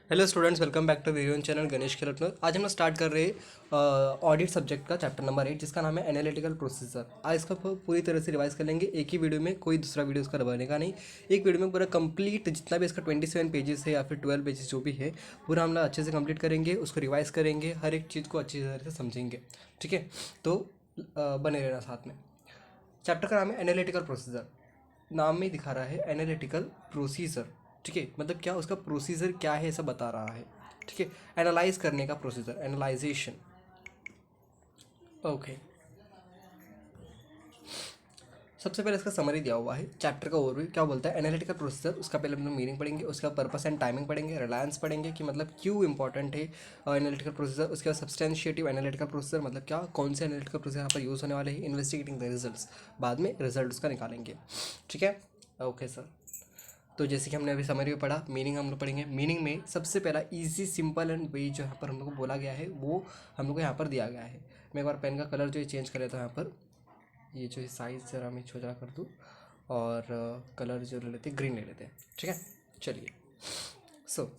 Hello students, welcome back to video channel Ganesh Khiltanar. आज हम लोग स्टार्ट कर रहे हैं ऑडिट सब्जेक्ट का चैप्टर नंबर 8, जिसका नाम है एनालिटिकल प्रोसीजर। आज इसका पूरी तरह से रिवाइज कर लेंगे एक ही वीडियो में, कोई दूसरा वीडियो इसका बनेगा नहीं। एक वीडियो में पूरा कंप्लीट जितना भी इसका 27 पेजेस है या फिर 12 पेजेस जो भी है, पूरा हम लोग अच्छे से कंप्लीट करेंगे, उसको रिवाइज करेंगे, हर एक चीज़ को अच्छी तरह से समझेंगे। ठीक है, तो बने रहना साथ में। चैप्टर का नाम है एनालिटिकल प्रोसीजर। नाम में ही दिखा रहा है एनालिटिकल प्रोसीजर। ठीक है, मतलब क्या उसका प्रोसीजर क्या है ऐसा बता रहा है। ठीक है, एनालाइज करने का प्रोसीजर, एनालाइजेशन। ओके, सबसे पहले इसका समरी दिया हुआ है। चैप्टर का ओवरव्यू क्या बोलता है, एनालिटिकल प्रोसीजर। उसका पहले हम लोग मीनिंग पढ़ेंगे, उसका पर्पस एंड टाइमिंग पढ़ेंगे, रिलायंस पढ़ेंगे कि मतलब क्यों इंपॉर्टेंट है एनालिटिकल प्रोसीजर। उसके बाद सब्सटेंशिएटिव एनालिटिकल प्रोसीजर, मतलब क्या कौन से एनालिटिकल प्रोसीजर यहाँ पर यूज़ होने वाले हैं। इन्वेस्टिगेटिंग द रिजल्ट्स, बाद में रिजल्ट उसका निकालेंगे। ठीक है, ओके सर। तो जैसे कि हमने अभी समरी में पढ़ा, मीनिंग हम लोग पढ़ेंगे। मीनिंग में सबसे पहला इजी सिंपल एंड वे जो यहाँ पर हम लोग को बोला गया है, वो हम लोग को यहाँ पर दिया गया है। मैं एक बार पेन का कलर जो है चेंज कर लेता हूँ। यहाँ पर ये जो है साइज़ ज़रा मैं छोटा कर दूँ, और कलर जो ले लेते हैं ग्रीन ले लेते हैं। ठीक है, चलिए। सो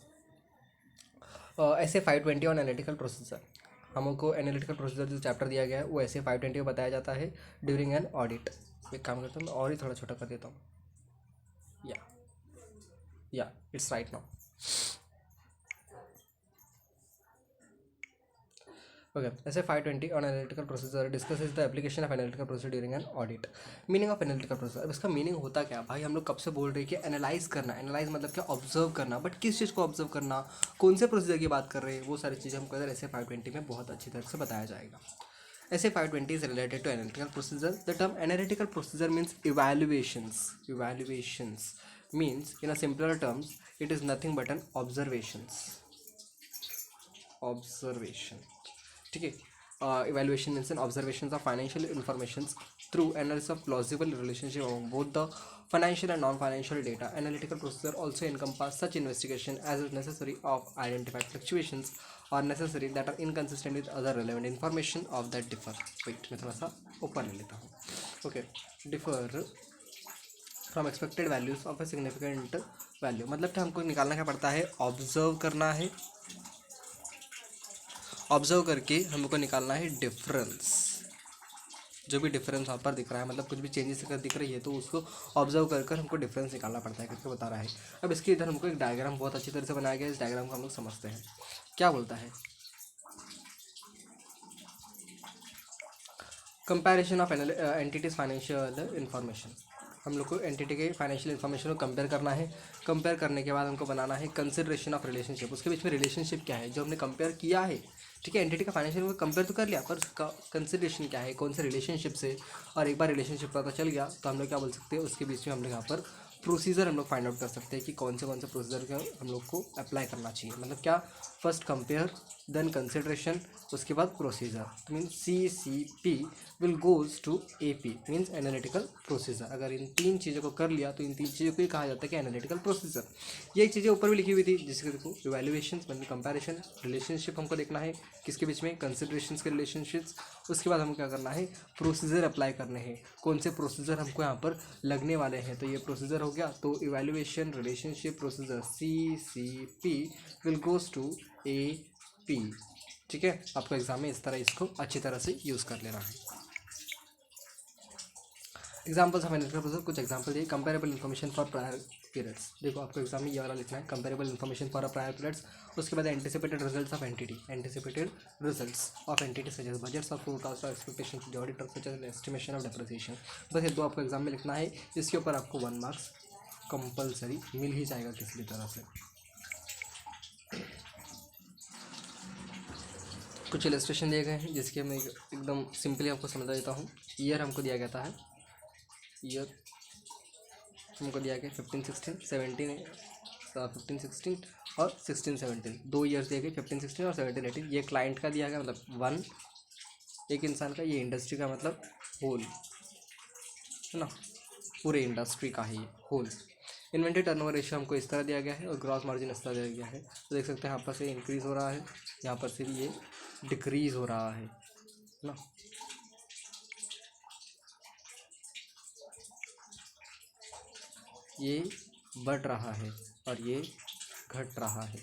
ऐसे 520 ऑन एनालिटिकल प्रोसीजर, हमको एनालिटिकल प्रोसीजर जो चैप्टर दिया गया है वो ऐसे 520 में बताया जाता है ड्यूरिंग एन ऑडिट। एक काम करता हूँ, मैं और ही थोड़ा छोटा कर देता हूँ। या इट्स राइट नाउ। ओके, ऐसे 520 on analytical procedure discuss is the application of analytical procedure during an audit. Meaning of analytical procedure, अब इसका मीनिंग होता क्या भाई। हम लोग कब से बोल रहे हैं कि एनालाइज करना। एनालाइज मतलब क्या, ऑब्जर्व करना। बट किस चीज़ को ऑब्जर्व करना, कौन से प्रोसीजर की बात कर रहे हैं, वो सारी चीज़ें हमको इधर ऐसे 520 में बहुत अच्छी तरह से बताया जाएगा। ऐसे 520 is related to analytical procedure. The term analytical procedure means evaluations. Evaluations means, in a simpler terms, it is nothing but an observations. Observation. ठीक है, evaluation means an observations of financial informations through analysis of plausible relationship among both the financial and non-financial data. Analytical procedure also encompass such investigation as is necessary of identified fluctuations or necessary that are inconsistent with other relevant information of that differ. Wait, मैं थोड़ा सा ऊपर ले लेता हूँ. Okay, differ from expected values of a significant value, मतलब कि हमको निकालना क्या पड़ता है, ऑब्जर्व करना है। ऑब्जर्व करके हमको निकालना है डिफरेंस। जो भी डिफरेंस वहाँ पर दिख रहा है, मतलब कुछ भी चेंजेस अगर दिख रही है तो उसको ऑब्जर्व कर हमको डिफरेंस निकालना पड़ता है करके बता रहा है। अब इसके इधर हमको एक डायग्राम बहुत अच्छी तरह से बनाया गया है। इस डायग्राम को हम लोग समझते हैं क्या बोलता है। Comparison of entities financial information, हम लोग को एंटिटी के फाइनेंशियल इन्फॉर्मेशन को कंपेयर करना है। कंपेयर करने के बाद हमको बनाना है कंसिडरेशन ऑफ रिलेशनशिप। उसके बीच में रिलेशनशिप क्या है जो हमने कंपेयर किया है। ठीक है, एंटिटी का फाइनेंशियल को कंपेयर तो कर लिया, पर उसका कंसिडरेशन क्या है, कौन से रिलेशनशिप से। और एक बार रिलेशनशिप पता चल गया तो हम लोग क्या बोल सकते हैं, उसके बीच में हम लोग यहाँ पर प्रोसीजर हम लोग फाइंड आउट कर सकते हैं कि कौन से प्रोसीजर का हम लोग को अप्लाई करना चाहिए। मतलब क्या, फर्स्ट कंपेयर, देन कंसिडरेशन, उसके बाद procedure. Means CCP will goes to AP, means analytical procedure. अगर इन तीन चीज़ों को कर लिया तो इन तीन चीज़ों को ही कहा जाता है कि एनालिटिकल प्रोसीजर। ये चीज़ें ऊपर भी लिखी हुई थी, जिसके देखो इवैल्यूएशन मतलब कंपैरिजन, रिलेशनशिप हमको देखना है किसके बीच में, कंसिडरेशंस के रिलेशनशिप्स। उसके बाद हमको क्या करना है, प्रोसीजर अप्लाई करने हैं, कौन से प्रोसीजर हमको यहाँ पर लगने वाले हैं। तो ये प्रोसीजर हो गया, तो evaluation, relationship, procedure, CCP will goes to AP। ठीक है, आपको एग्जाम में इस तरह इसको अच्छी तरह से यूज़ कर लेना है। एग्जाम्पल्स ऑफ एनालिटिकल प्रोसीजर, कुछ एग्जाम्पल दिए। Comparable information for prior periods, देखो आपको एग्जाम में ये वाला लिखना है, comparable information for prior periods. उसके बाद anticipated results of entity, anticipated results of entity such as budgets of forecast और expectation of the auditor such as estimation of depreciation. बस ये दो आपको एग्जाम में लिखना है। इसके ऊपर आपको 1 मार्क्स कंपलसरी मिल ही जाएगा किसी भी तरह से। कुछ इलस्ट्रेशन दिए गए हैं जिसके मैं एकदम सिंपली आपको समझा देता हूँ। ईयर हमको दिया गया है, ईयर हमको दिया गया 15-16, 17 15-16 और 16-17, 2 ईयर्स दिए गए, 15-16 और 17-18। ये क्लाइंट का दिया गया, मतलब 1 एक इंसान का। ये इंडस्ट्री का मतलब होल है ना, पूरे इंडस्ट्री का ही होल। इन्वेंट्री टर्नओवर रेशियो हमको इस तरह दिया गया है और ग्रॉस मार्जिन इस तरह दिया गया है। तो देख सकते हैं यहाँ पर से इंक्रीज़ हो रहा है, यहाँ पर से भी ये डिक्रीज़ हो रहा है ना। ये बढ़ रहा है और ये घट रहा है।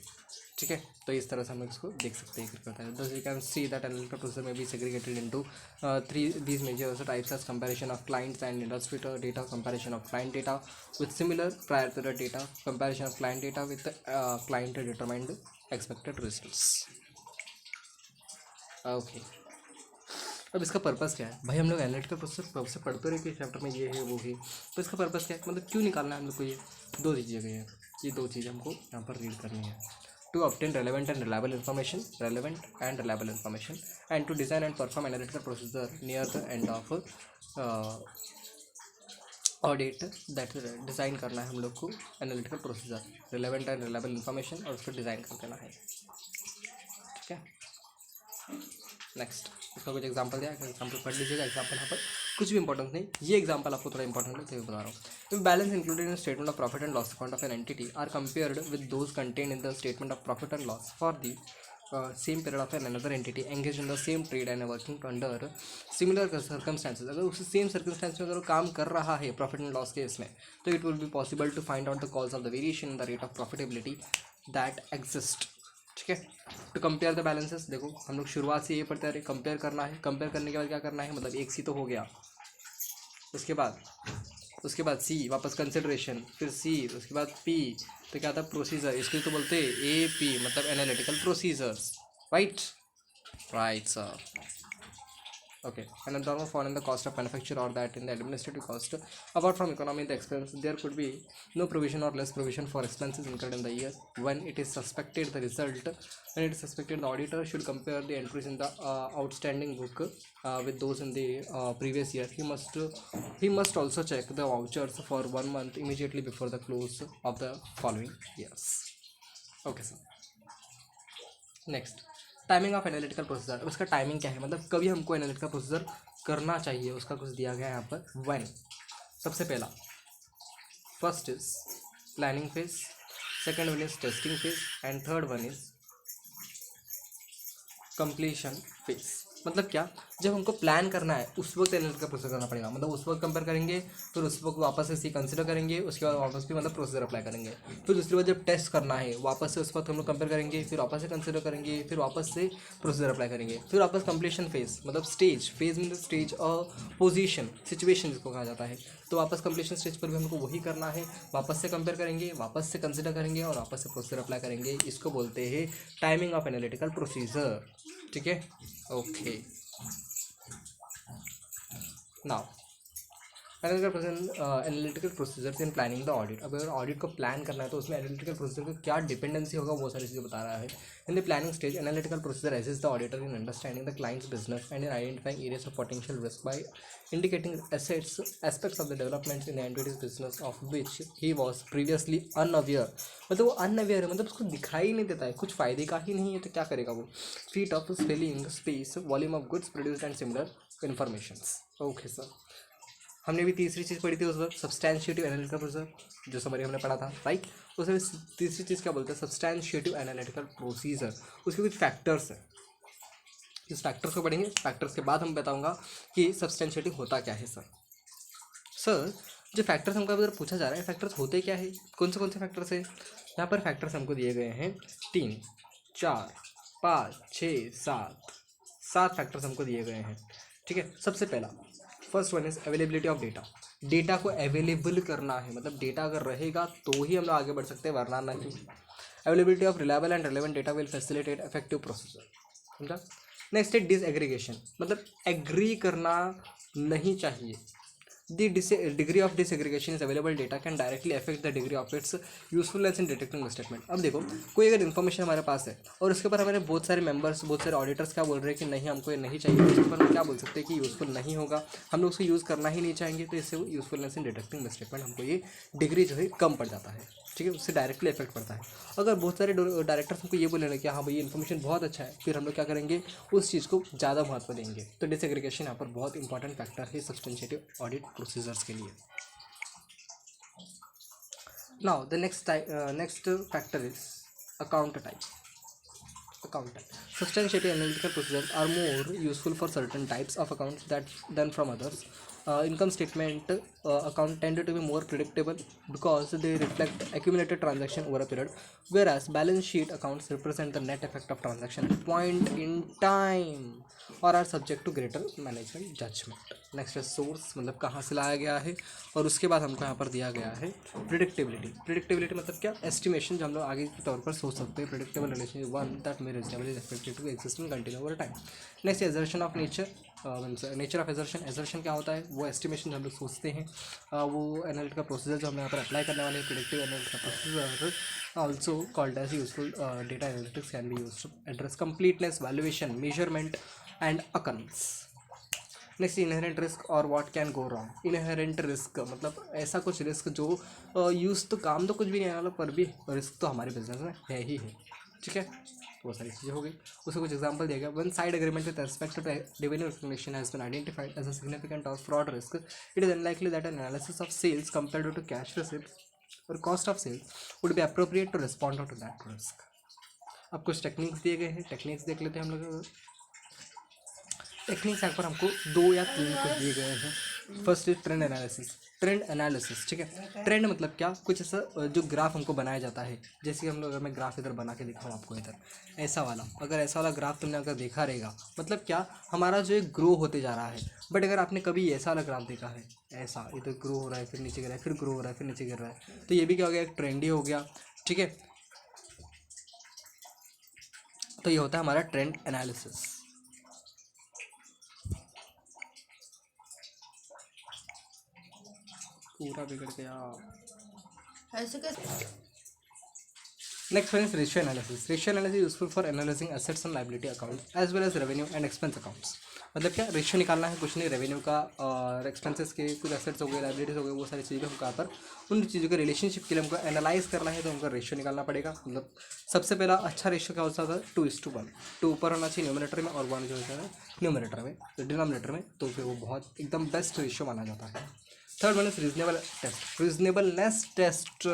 ठीक है, तो इस तरह से हम लोग इसको देख सकते हैं करता है। Thus we can see that analytical processor में be segregated into three these major types as comparison of clients and industry data, comparison of client data with similar prior to the data, comparison of client data with client determined expected results. Okay, अब इसका purpose क्या है भाई? हम लोग analytical processor से पढ़ते रहे कि चैप्टर में ये है वो है, तो इसका पर्पस क्या है, मतलब क्यों निकालना है हम लोग को? ये दो चीज़ें हैं, ये दो चीज़ें हमको यहाँ पर रीड करनी है। To obtain relevant and reliable information, and to design and perform analytical procedure near the end of audit that design करना है हम लोग को analytical procedure, relevant and reliable information, और उसको डिज़ाइन कर देना है। ठीक है, नेक्स्ट इसका कुछ एग्जांपल दिया है, एग्जांपल पढ़ लीजिएगा। एग्जांपल यहाँ पर कुछ भी इंपॉर्टेंट नहीं, ये एग्जांपल आपको थोड़ा इंपॉर्टेंट है तो बता रहा हूँ। Balance included in statement of profit and loss account of an entity are compared with those contain in the statement of profit and loss for the same period of an another entity engage in the same trade and working under similar circumstances. अगर उस same circumstance में अगर वो काम कर रहा है profit and loss case में, तो it will be possible to find out the cause of the variation in the rate of profitability that exist. ठीक है, टू कंपेयर द बैलेंसेस, देखो हम लोग शुरुआत से ये पढ़ते रहे, कंपेयर करना है, कंपेयर करने के बाद क्या करना है, मतलब एक सी तो हो गया, उसके बाद सी, वापस कंसिडरेशन, फिर सी, उसके बाद पी, तो क्या था प्रोसीजर, इसके तो बोलते हैं ए पी, मतलब analytical procedures, right sir. Okay, and the normal fall in the cost of manufacture or that in the administrative cost. Apart from economy in the expense, there could be no provision or less provision for expenses incurred in the year when it is suspected the result. When it is suspected, the auditor should compare the entries in the outstanding book with those in the previous year. He must also check the vouchers for 1 month immediately before the close of the following years. Okay, sir. Next, timing of analytical procedure. अब इसका timing क्या है, मतलब कभी हमको analytical procedure करना चाहिए, उसका कुछ दिया गया है यहाँ पर। व्हेन, सबसे पहला, first is planning phase, second one is testing phase, and third one is completion phase. मतलब क्या, जब हमको प्लान करना है उस वक्त एनालिटिकल प्रोसीजर करना पड़ेगा, मतलब उस वक्त कंपेयर करेंगे, फिर उस वक्त वापस से सी कंसिडर करेंगे, उसके बाद वापस भी मतलब प्रोसीजर अप्लाई करेंगे, फिर दूसरी बार जब टेस्ट करना है वापस से उस वक्त हम लोग कंपेयर करेंगे, फिर वापस से कंसिडर करेंगे, फिर वापस से प्रोसीजर अप्लाई करेंगे, फिर वापस कंप्लीशन फेज, मतलब फेज मीन स्टेज और पोजीशन, सिचुएशन जिसको कहा जाता है, तो वापस कंप्लीशन स्टेज पर भी हमको वही करना है, वापस से कंपेयर करेंगे, वापस से कंसिडर करेंगे और वापस से प्रोसीजर अप्लाई करेंगे। इसको बोलते हैं टाइमिंग ऑफ एनालिटिकल प्रोसीजर। ठीक है, okay. Now, analytical procedures in planning the audit. अब अगर ऑडिट को प्लान करना है तो उसमें एनालिटिकल प्रोसीजर का क्या डिपेंडेंसी होगा वो सारी चीज़ें बता रहा है। In the planning stage, analytical procedure assist the auditor in understanding the client's business and in identifying areas of potential risk by indicating aspects of the developments in the entity's business of which he was previously unaware. मतलब वो unaware है, मतलब उसको दिखाई नहीं देता है, कुछ फ़ायदे का ही नहीं है, तो क्या करेगा वो। Feet of spelling space volume of goods produced and similar informations. Okay sir, हमने भी तीसरी चीज़ पढ़ी थी उस वक्त, सब्सटैंशिएटिव एनालिटिकल प्रोसीजर, जो समरी हमने पढ़ा था, राइट। उसमें तीसरी चीज़ क्या बोलते हैं, सब्सटैंशिएटिव एनालिटिकल प्रोसीजर। उसके कुछ फैक्टर्स हैं, इस फैक्टर्स को पढ़ेंगे, फैक्टर्स के बाद हम बताऊंगा कि सब्सटैंशिएटिव होता क्या है। सर जो फैक्टर्स हमको अगर पूछा जा रहा है, फैक्टर्स होते क्या है, कौन से फैक्टर्स है। यहाँ पर फैक्टर्स हमको दिए गए हैं 3, 4, 5, 6, 7 फैक्टर्स हमको दिए गए हैं। ठीक है, सबसे पहला first one is availability of data. Data को अवेलेबल करना है, मतलब डेटा अगर रहेगा तो ही हम लोग आगे बढ़ सकते हैं, वरना नहीं। Availability of reliable and relevant data will facilitate effective procedure, समझा। नेक्स्ट है डिसएग्रीगेशन, मतलब एग्री करना नहीं चाहिए। The degree of disaggregation is available data can directly affect the degree of its usefulness in detecting misstatement। अब देखो, कोई अगर इन्फॉर्मेशन हमारे पास है और उसके ऊपर हमारे बहुत सारे मेंबर्स, बहुत सारे ऑडिटर्स क्या बोल रहे हैं कि नहीं हमको ये नहीं चाहिए, उसके ऊपर हम क्या बोल सकते हैं कि यूज़फुल नहीं होगा, हम लोग उसको यूज़ करना ही नहीं चाहेंगे, तो इससे यूज़फुलनेस इन डिटेक्टिंग मिसस्टेटमेंट हमको ये डिग्री जो है कम पड़ जाता है। ठीक है, उससे डायरेक्टली इफेक्ट पड़ता है। अगर बहुत सारे डायरेक्टर्स हमको ये बोले ना कि हाँ भाई ये इन्फॉर्मेशन बहुत अच्छा है, फिर हम लोग क्या करेंगे, उस चीज़ को ज़्यादा महत्व देंगे। तो डिसएग्रीगेशन यहाँ पर बहुत इंपॉर्टेंट फैक्टर है सब्सटेंशिएटिव ऑडिट प्रोसीजर्स के लिए। Now the next factor is account type. Substantiative analytical procedures are more useful for certain types of accounts than from others. income statement account tended to be more predictable because they reflect accumulated transaction over a period, whereas balance sheet accounts represent the net effect of transaction at point in time or are subject to greater management judgment. Next है source, मतलब कहाँ से लाया गया है, और उसके बाद हमको यहाँ पर दिया गया है प्रिडिक्टेबिलिटी. प्रिडिक्टेबिलिटी मतलब क्या, एस्टिमेशन जो हम लोग आगे के तौर पर सोच सकते हैं. Predictable relation one that may reasonable is expected to exist and continue over time. Next assertion of nature, nature of assertion. Assertion क्या होता है, वो एस्टिमेशन हम लोग सोचते हैं, वो एनालिटिकल प्रोसीजर जो हम यहाँ पर अप्लाई करने वाले हैं. Predictive analytical procedure also called as useful data analytics can be used to address completeness, valuation, measurement and occurrence. Next inherent risk और what can go wrong. Inherent risk मतलब ऐसा कुछ रिस्क जो यूज़ तो काम तो कुछ भी नहीं आने वाला, पर भी रिस्क तो हमारे बिजनेस में है ही है. ठीक है, तो वो सारी चीज़ें हो गई. उससे कुछ एग्जांपल दिया गया. One side agreement with respect to revenue recognition has been identified as a significant of fraud risk. It is unlikely that an analysis of sales compared to cash receipt और cost of sales would be appropriate to respond to that risk. अब कुछ techniques दिए गए हैं, techniques देख लेते हैं हम लोग. टेक्निक्स यहाँ पर हमको 2 या 3 कुछ दिए गए हैं. First is trend analysis. Trend analysis, ठीक है. ट्रेंड मतलब क्या, कुछ ऐसा जो ग्राफ हमको बनाया जाता है. जैसे कि हम लोग, अगर मैं ग्राफ इधर बना के दिखाऊँ आपको, इधर ऐसा वाला, अगर ऐसा वाला ग्राफ तुमने अगर देखा रहेगा, मतलब क्या, हमारा जो एक ग्रो होते जा रहा है. बट अगर आपने कभी ऐसा वाला ग्राफ देखा है, ऐसा इधर ग्रो हो रहा है, फिर नीचे गिर रहा है, फिर ग्रो हो रहा है, फिर नीचे गिर रहा है, तो ये भी क्या हो गया, एक ट्रेंड ही हो गया. ठीक है, तो ये होता है हमारा ट्रेंड एनालिसिस. पूरा बिगड़ गया ऐसे कैसे. Next one is ratio analysis. Ratio analysis useful for analysing assets and liability account as well as revenue and expense accounts. मतलब क्या, रेशियो निकालना है, कुछ नहीं, रेवेन्यू का और एक्सपेंसेस के, कुछ एसेट्स हो गए, लायबिलिटीज हो गए, वो सारी चीज़ें हमको यहाँ पर उन चीज़ों के रिलेशनशिप के लिए हमको एनालाइज करना है, तो हमको रेशियो निकालना पड़ेगा. मतलब सबसे पहला अच्छा रेशियो क्या होता था, 2:1. 2 ऊपर होना चाहिए न्यूमरेटर में और 1 जो होता है न्यूमरेटर में, तो डिनोमिनेटर में, तो फिर वो बहुत एकदम बेस्ट रेशियो माना जाता है. Third one is reasonable test. Reasonableness test.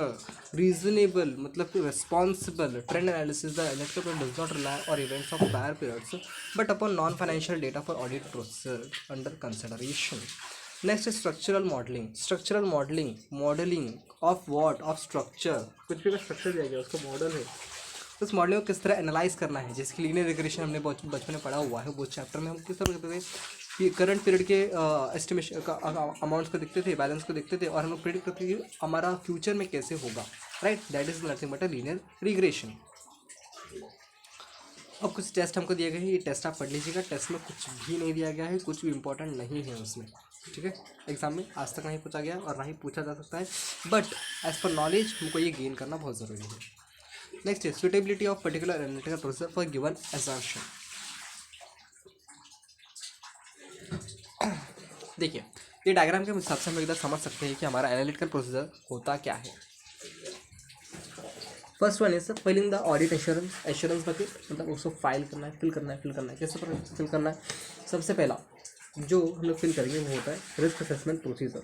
Reasonable मतलब कि responsible. Trend analysis the analytical does not rely और events of prior periods but upon non financial data for audit process under consideration. Next is structural modelling. Structural modelling, modelling of what, of structure. कुछ भी का structure दिया गया, उसका model है, उस model को किस तरह एनालाइज करना है. जैसे कि लीनियर रिग्रेशन हमने बचपन में पढ़ा हुआ है, वो चैप्टर में हम किस तरह करते थे कि करंट पीरियड के एस्टिमेशन का अमाउंट्स को देखते थे, बैलेंस को देखते थे, और हम लोग प्रेडिक्ट करते थे कि हमारा फ्यूचर में कैसे होगा. Right, that is nothing but a linear regression. अब कुछ टेस्ट हमको दिए गए हैं, ये टेस्ट आप पढ़ लीजिएगा. टेस्ट में कुछ भी नहीं दिया गया है, कुछ भी इंपॉर्टेंट नहीं है उसमें. ठीक है, एग्जाम में आज तक नहीं पूछा गया और ना ही पूछा जा सकता है, बट एज पर नॉलेज हमको ये गेन करना बहुत ज़रूरी है. नेक्स्ट है suitability of particular analytical processor for given assertion. देखिए, ये डायग्राम के हिसाब से हम इधर समझ सकते हैं कि हमारा एनालिटिकल प्रोसीजर होता क्या है. First one is filling the audit assurance. Assurance bucket मतलब उसको फाइल करना है, फिल करना है. फिल करना है कैसे फिल करना है, सबसे पहला जो हम लोग फिल करेंगे वो होता है risk assessment procedure.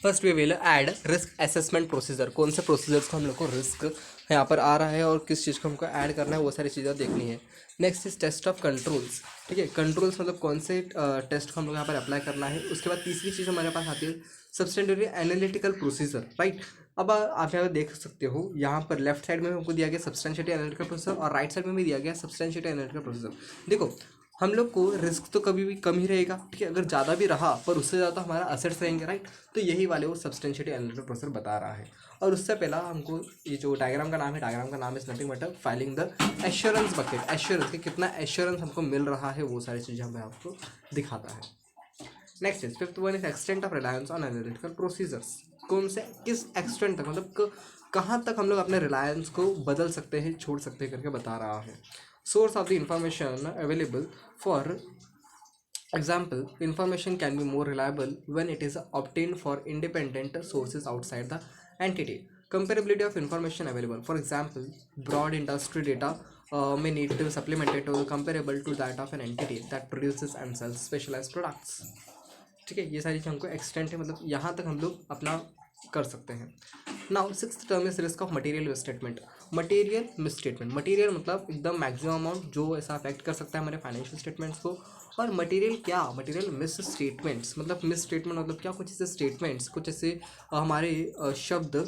First way will add risk assessment procedure. कौन से प्रोसीजर्स को हम लोग को रिस्क यहाँ पर आ रहा है और किस चीज़ को हमको ऐड करना है, वो सारी चीज़ें देखनी है. Next is test of controls. ठीक है, कंट्रोल्स मतलब कौन से टेस्ट को हम लोग यहाँ पर अप्लाई करना है. उसके बाद तीसरी चीज़ हमारे पास आती है सब्सटेंटिव एनालिटिकल प्रोसीजर. राइट, अब आप यहाँ देख सकते हो, यहाँ पर लेफ्ट साइड में हमको दिया गया सब्सटेंशिएटिव एनालिटिकल प्रोसीजर और राइट साइड में भी दिया गया सब्सटेंशिएटिव एनालिटिकल प्रोसीजर. देखो, हम लोग को रिस्क तो कभी भी कम ही रहेगा. ठीक है, अगर ज़्यादा भी रहा पर उससे ज़्यादा हमारा असेट्स रहेंगे. राइट, तो यही वाले वो सब्सटेंशिएटिव एनालिटिकल प्रोसीजर बता रहा है. और उससे पहला हमको ये जो डायग्राम का नाम है, डायग्राम का नाम is nothing but filing the assurance bucket. Assurance के कितना एश्योरेंस हमको मिल रहा है, वो सारी चीज़ें हमें आपको दिखाता है. Next is fifth one is extent of reliance on analytical procedures. कौन से, किस एक्सटेंट तक, मतलब कहाँ तक हम लोग अपने रिलायंस को बदल सकते हैं, छोड़ सकते हैं करके बता रहा है. Source of the information available. For example, information can be more reliable when it is obtained for independent sources outside the entity. Comparability of information available. For example, broad industry data may need to be supplemented to be comparable to that of an entity that produces and sells specialized products. ठीक है, ये सारी चीज़ हमको extent है, मतलब यहाँ तक हम लोग अपना कर सकते हैं। Now sixth term is risk of material misstatement. Material misstatement, material मतलब एकदम मैक्सिमम अमाउंट जो ऐसा अफेक्ट कर सकता है हमारे फाइनेंशियल स्टेटमेंट्स को। और मटेरियल क्या, मटेरियल मिस स्टेटमेंट्स मतलब मिस स्टेटमेंट मतलब क्या, कुछ ऐसे स्टेटमेंट्स, कुछ ऐसे हमारे शब्द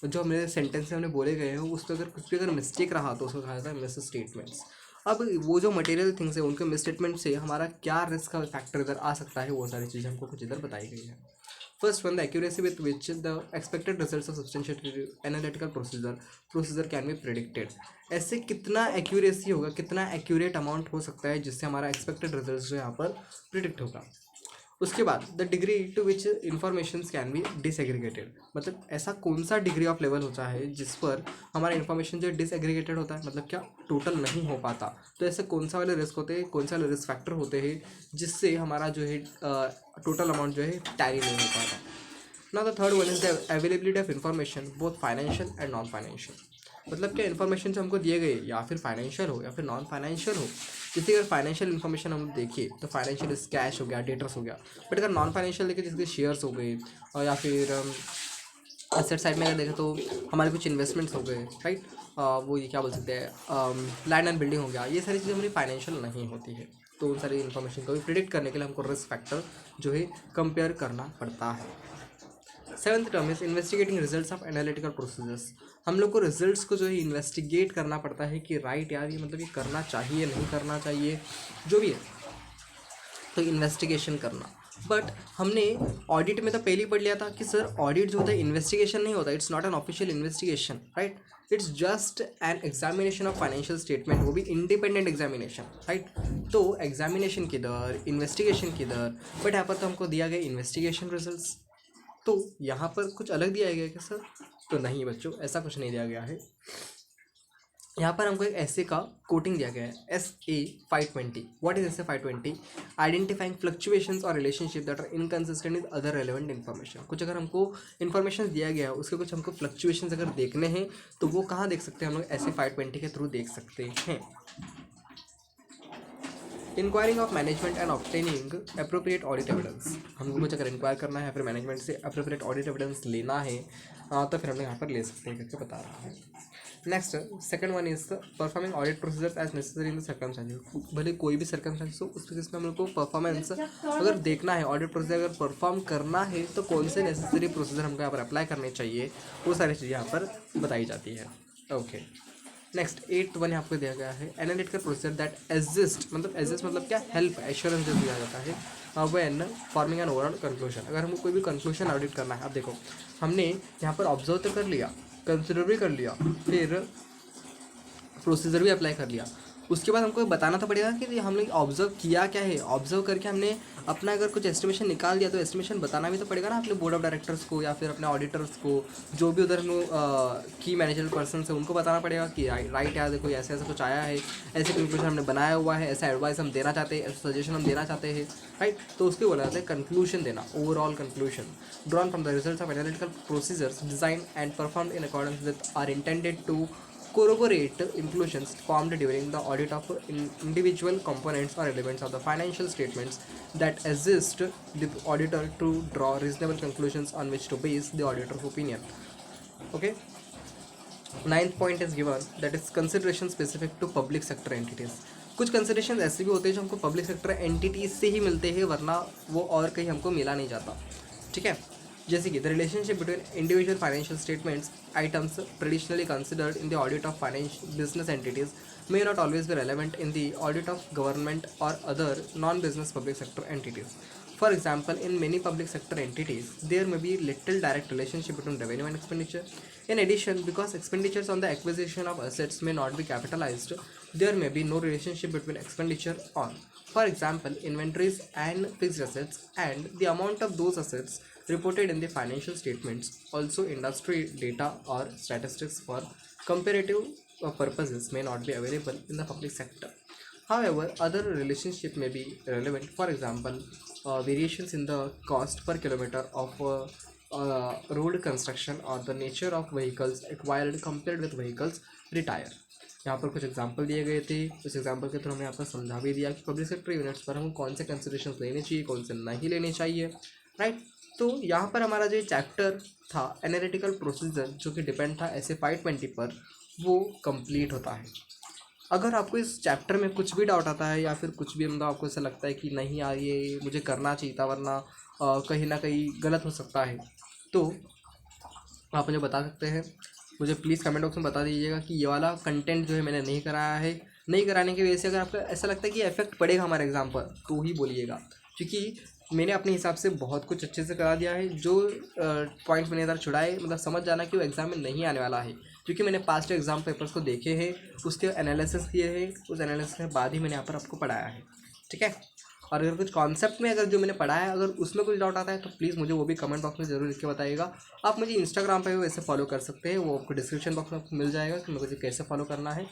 जो हमारे सेंटेंस में हमने बोले गए हैं उस पर अगर कुछ भी अगर मिस्टेक रहा तो उसको कहा जाता है मिस स्टेटमेंट्स। अब वो जो मटेरियल थिंग्स है उनके मिस स्टेटमेंट से हमारा क्या रिस्क का फैक्टर इधर आ सकता है, वो सारी चीज़ें हमको कुछ इधर बताई गई है। First one, the accuracy with which the expected results of substantiated analytical procedure can be predicted. ऐसे कितना एक्यूरेसी होगा, कितना एक्यूरेट अमाउंट हो सकता है जिससे हमारा एक्सपेक्टेड रिजल्ट जो यहाँ पर प्रिडिक्ट होगा। उसके बाद the degree to which information can be disaggregated, मतलब ऐसा कौन सा डिग्री ऑफ लेवल होता है जिस पर हमारा इन्फॉर्मेशन जो डिसएग्रीगेटेड होता है, मतलब क्या टोटल नहीं हो पाता। तो ऐसे कौन सा वाले रिस्क होते हैं, कौन सा वाले रिस्क फैक्टर होते हैं जिससे हमारा जो है टोटल अमाउंट जो है टैली नहीं हो पाता। Now the third one is the availability of information both financial and non financial, मतलब क्या इन्फॉर्मेशन जो हमको दिए गए या फिर फाइनेंशियल हो या फिर नॉन फाइनेंशियल हो। जैसे अगर फाइनेंशियल इन्फॉर्मेशन हम देखिए तो फाइनेंशियल कैश हो गया, डेटर्स हो गया। बट अगर नॉन फाइनेंशियल देखें जैसे शेयर्स हो गए और या फिर एसेट साइड में अगर देखें तो हमारे कुछ इन्वेस्टमेंट्स हो गए, राइट, वो ये क्या बोल सकते हैं लैंड एंड बिल्डिंग हो गया, ये सारी चीज़ें हमारी फाइनेंशियल नहीं होती है। तो उन सारी इन्फॉर्मेशन को भी प्रिडिक्ट करने के लिए हमको रिस्क फैक्टर जो है कंपेयर करना पड़ता है। Seventh term is investigating results of analytical procedures. हम लोग को रिजल्ट्स को जो है इन्वेस्टिगेट करना पड़ता है कि राइट यार ये मतलब ये करना चाहिए नहीं करना चाहिए जो भी है, तो इन्वेस्टिगेशन करना। बट हमने ऑडिट में तो पहले ही पढ़ लिया था कि सर ऑडिट जो होता है इन्वेस्टिगेशन नहीं होता, it's not an official investigation, right, it's just an examination of financial statement, वो भी इंडिपेंडेंट एग्जामिनेशन, राइट। तो एग्जामिनेशन किधर, इन्वेस्टिगेशन किधर, बट यहाँ पर तो हमको दिया गया इन्वेस्टिगेशन रिजल्ट्स। तो यहाँ पर कुछ अलग दिया गया है क्या सर? तो नहीं बच्चों, ऐसा कुछ नहीं दिया गया है। यहाँ पर हमको एक ऐसे का कोटिंग दिया गया है SA 520। What is SA 520? Identifying fluctuations और relationship that are inconsistent with other relevant information. कुछ अगर हमको इन्फॉर्मेशन दिया गया है उसके कुछ हमको फ्लक्चुएशंस अगर देखने हैं तो वो कहाँ देख सकते हैं, हम लोग SA 520 के थ्रू देख सकते हैं। Enquiring of management and obtaining appropriate audit evidence. हमको कुछ अगर इंक्वायर करना है फिर मैनेजमेंट से अप्रोप्रिएट ऑडिट एविडेंस लेना है तो फिर हम यहाँ पर ले सकते हैं करके बता रहा है। Next second one is performing audit procedures as necessary in the circumstances. भले कोई भी सर्कमस्टेंस हो उस केस में हम लोग को परफॉर्मेंस अगर देखना है, ऑडिट प्रोसीजर अगर परफॉर्म करना है तो कौन से नेसेसरी प्रोसीजर हमको यहाँ पर अप्लाई करने चाहिए, वो सारी चीज़ें यहाँ पर बताई जाती है। ओके, नेक्स्ट 8th वन आपको दिया गया है एनालिटिकल प्रोसीजर दैट एग्जिस्ट, मतलब एग्जिस्ट मतलब क्या, हेल्प एश्योरेंस जो दिया जाता है when forming an overall conclusion. अगर हमको कोई भी कंक्लूजन ऑडिट करना है, अब देखो हमने यहाँ पर ऑब्जर्व तो कर लिया, कंसिडर भी कर लिया, फिर प्रोसीजर भी अप्लाई कर लिया, उसके बाद हमको बताना तो पड़ेगा कि हम लोग ऑब्जर्व किया क्या है। ऑब्जर्व करके हमने अपना अगर कुछ एस्टिमेशन निकाल दिया तो एस्टिमेशन बताना भी तो पड़ेगा ना अपने बोर्ड ऑफ डायरेक्टर्स को या फिर अपने ऑडिटर्स को, जो भी उधर की मैनेजर पर्सन है उनको बताना पड़ेगा कि राइट यार देखो ऐसे ऐसा कुछ आया है, ऐसे कंक्लूजन हमने बनाया हुआ है, ऐसा एडवाइस हम देना चाहते हैं, ऐसा सजेशन हम देना चाहते हैं, राइट। तो उसके बोला जाता है कंक्लूजन देना, overall conclusion drawn from the results of analytical procedures design and performed in accordance with are intended to corroborate inclusions formed during the audit of individual components or elements of the financial statements that assist the auditor to draw reasonable conclusions on which to base the auditor's opinion. Okay, 9th point is given, that is consideration specific to public sector entities. कुछ consideration ऐसे भी होते हैं जो हमको public sector entities से ही मिलते हैं, वरना वो और कहीं हमको मिला नहीं जाता, ठीक है। जैसे कि the relationship between individual financial statements items traditionally considered in the audit of financial business entities may not always be relevant in the audit of government or other non-business public sector entities. For example, in many public sector entities, there may be little direct relationship between revenue and expenditure. In addition, because expenditures on the acquisition of assets may not be capitalized, there may be no relationship between expenditure on, for example, inventories and fixed assets, and the amount of those assets reported in the financial statements. Also, industry data or statistics for comparative purposes may not be available in the public sector. However, other relationship may be relevant. For example, variations in the cost per kilometer of road construction or the nature of vehicles acquired compared with vehicles retired. यहाँ पर कुछ example दिए गए थे, उस example के through हमने आपको समझा भी दिया कि पब्लिक सेक्टर यूनिट्स पर हम कौन से कंसिडरेशन लेने चाहिए, कौन से नहीं लेने चाहिए, राइट। तो यहाँ पर हमारा जो चैप्टर था एनालिटिकल प्रोसीजर जो कि डिपेंड था ऐसे 520 पर, वो कंप्लीट होता है। अगर आपको इस चैप्टर में कुछ भी डाउट आता है या फिर कुछ भी मतलब आपको ऐसा लगता है कि नहीं यार ये मुझे करना चाहिए था वरना कहीं ना कहीं गलत हो सकता है, तो आप मुझे बता सकते हैं। मुझे प्लीज़ कमेंट बॉक्स में बता दीजिएगा कि ये वाला कंटेंट जो है मैंने नहीं कराया है। नहीं कराने की वजह से अगर आपको ऐसा लगता है कि इफेक्ट पड़ेगा हमारे एग्ज़ाम पर तो ही बोलिएगा, क्योंकि मैंने अपने हिसाब से बहुत कुछ अच्छे से करा दिया है। जो पॉइंट्स मैंने इधर छुड़ाए मतलब समझ जाना कि वो एग्ज़ाम में नहीं आने वाला है, क्योंकि मैंने पास्ट एग्ज़ाम पेपर्स को देखे हैं, उसके एनालिसिस किए हैं, उस एनालिसिस के बाद ही मैंने यहाँ पर आपको पढ़ाया है। ठीक है। और अगर कुछ कॉन्सेप्ट में अगर जो मैंने पढ़ा है अगर उसमें कुछ डाउट आता है तो प्लीज़ मुझे वो भी कमेंट बॉक्स में ज़रूर लिख के बताइएगा। आप मुझे इंस्टाग्राम पे भी वैसे फॉलो कर सकते हैं, वो आपको डिस्क्रिप्शन बॉक्स में मिल जाएगा कि मुझे कैसे फॉलो करना है।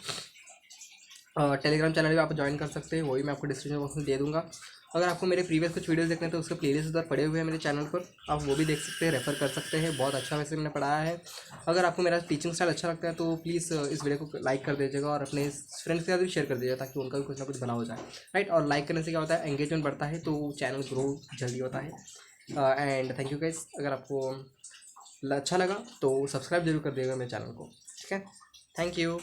टेलीग्राम चैनल भी आप ज्वाइन कर सकते हैं, वो भी मैं आपको डिस्क्रिप्शन बॉक्स में दे दूँगा। अगर आपको मेरे प्रीवियस कुछ वीडियोस देखने हैं तो उसके प्लेलिस्ट उधर पड़े हुए हैं मेरे चैनल पर, आप वो भी देख सकते हैं, रेफर कर सकते हैं। बहुत अच्छा वैसे मैंने पढ़ाया है। अगर आपको मेरा टीचिंग स्टाइल अच्छा लगता है तो प्लीज़ इस वीडियो को लाइक कर दीजिएगा और अपने फ्रेंड्स के साथ भी शेयर कर दीजिएगा ताकि उनका भी कुछ ना कुछ भला हो जाए। राइट। और लाइक करने से क्या होता है, एंगेजमेंट बढ़ता है तो चैनल ग्रो जल्दी होता है। And thank you guys. अगर आपको अच्छा लगा तो सब्सक्राइब जरूर कर दिएगा मेरे चैनल को। ठीक है। Thank you.